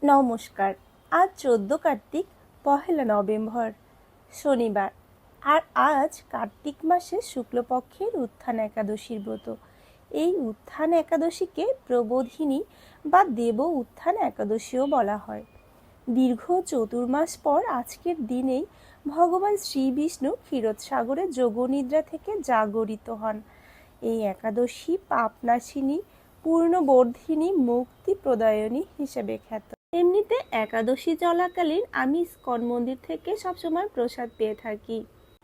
নমস্কার। আজ 14 কার্তিক, পহেলা নভেম্বর, শনিবার। আর আজ কার্তিক মাসের শুক্লপক্ষের উত্থান একাদশীর ব্রত। এই উত্থান একাদশীকে প্রবোধিনী বা দেব উত্থান একাদশীও বলা হয়। দীর্ঘ চতুর্মাস পর আজকের দিনেই ভগবান শ্রী বিষ্ণু ক্ষীরোদসাগরে যোগনিদ্রা থেকে জাগরিত হন। এই একাদশী পাপনাশিনী, পূর্ণবর্ধিনী, মুক্তি প্রদায়নী হিসেবে খ্যাত। এমনিতে একাদশী চলাকালীন আমি ইস্কন মন্দির থেকে সবসময় প্রসাদ পেয়ে থাকি।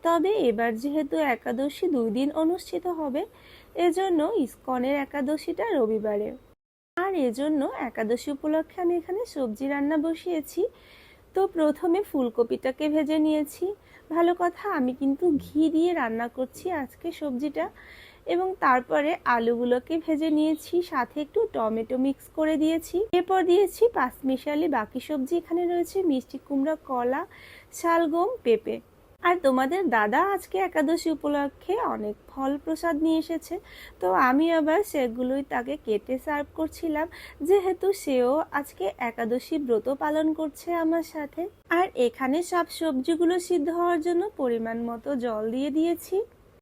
তবে এবার যেহেতু একাদশী 2 দিন অনুষ্ঠিত হবে, এজন্য ইস্কনের একাদশীটা রবিবারে। আর এজন্য একাদশী উপলক্ষে আমি এখানে সবজি রান্না বসিয়েছি। তো প্রথমে ফুলকপিটাকে ভেজে নিয়েছি। ভালো কথা, আমি কিন্তু ঘি দিয়ে রান্না করছি আজকে সবজিটা। এবং তারপরে আলুগুলোকে ভেজে নিয়েছি, সাথে একটু টমেটো মিক্স করে দিয়েছি। এরপর দিয়েছি পাঁচমিশালি বাকি সবজি। এখানে রয়েছে মিষ্টি কুমড়া, কলা, শালগম, পেঁপে। আর তোমাদের দাদা আজকে একাদশী উপলক্ষে অনেক ফল প্রসাদ নিয়ে এসেছে, তো আমি আবার সেগুলোই তাকে কেটে সার্ভ করছিলাম, যেহেতু সেও আজকে একাদশী ব্রত পালন করছে আমার সাথে। আর এখানে সব সবজিগুলো সিদ্ধ হওয়ার জন্য পরিমাণ মতো জল দিয়ে দিয়েছি।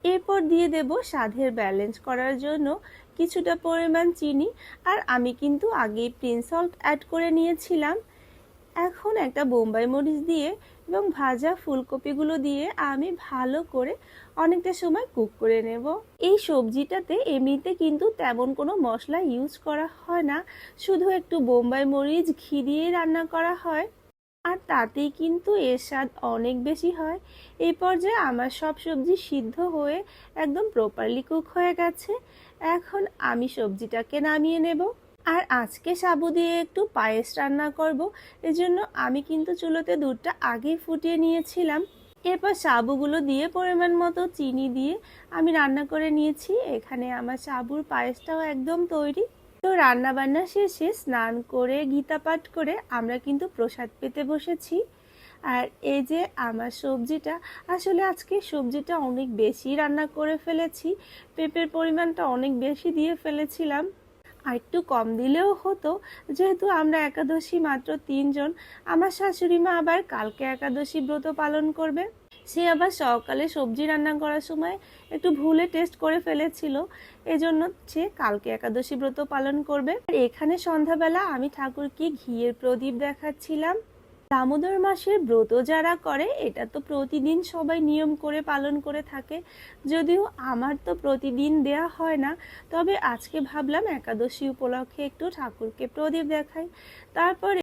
এরপর দিয়ে দেব স্বাদের ব্যালেন্স করার জন্য কিছুটা পরিমাণ চিনি। আর আমি কিন্তু আগেই পিঙ্ক সল্ট অ্যাড করে নিয়েছিলাম। এখন একটা বোম্বাই মরিচ দিয়ে এবং ভাজা ফুলকপিগুলো দিয়ে আমি ভালো করে অনেকটা সময় কুক করে নেব। এই সবজিটাতে এমনিতে কিন্তু তেমন কোনো মশলা ইউজ করা হয় না, শুধু একটু বোম্বাই মরিচ, ঘি দিয়ে রান্না করা হয়। আর তাতেই কিন্তু এর স্বাদ অনেক বেশি হয়। এই পর্যায়ে আমার সব সবজি সিদ্ধ হয়ে একদম প্রপারলি কুক হয়ে গেছে। এখন আমি সবজিটাকে নামিয়ে নেব। আর আজকে সাবু দিয়ে একটু পায়েস রান্না করব, এজন্য আমি কিন্তু চুলোতে দুধটা আগেই ফুটিয়ে নিয়েছিলাম। এরপর সাবুগুলো দিয়ে পরিমাণ মতো চিনি দিয়ে আমি রান্না করে নিয়েছি। এখানে আমার সাবুর পায়েসটাও একদম তৈরি। তো রান্না বান্না শেষে স্নান করে গীতা পাঠ করে আমরা কিন্তু প্রসাদ পেতে বসেছি। আর এই যে আমার সবজিটা, আসলে আজকে সবজিটা অনেক বেশি রান্না করে ফেলেছি, পেঁপের পরিমাণটা অনেক বেশি দিয়ে ফেলেছিলাম। আর একটু কম দিলেও হতো, যেহেতু আমরা একাদশী মাত্র 3 জন। আমার শাশুড়ি মা আবার কালকে একাদশী ব্রত পালন করবে। সে আবার সকালে সবজি রান্না করার সময় একটু ভুলে টেস্ট করে ফেলেছিল, এজন্য সে কালকে একাদশী ব্রত পালন করবে। আর এখানে সন্ধ্যাবেলা আমি ঠাকুরকে ঘিয়ের প্রদীপ দেখাচ্ছিলাম। দামোদর মাসের ব্রত যারা করে, এটা তো প্রতিদিন সবাই নিয়ম করে পালন করে থাকে, যদিও আমার তো প্রতিদিন দেয়া হয় না। তবে আজকে ভাবলাম একাদশী উপলক্ষে একটু ঠাকুরকে প্রদীপ দেখাই। তারপরে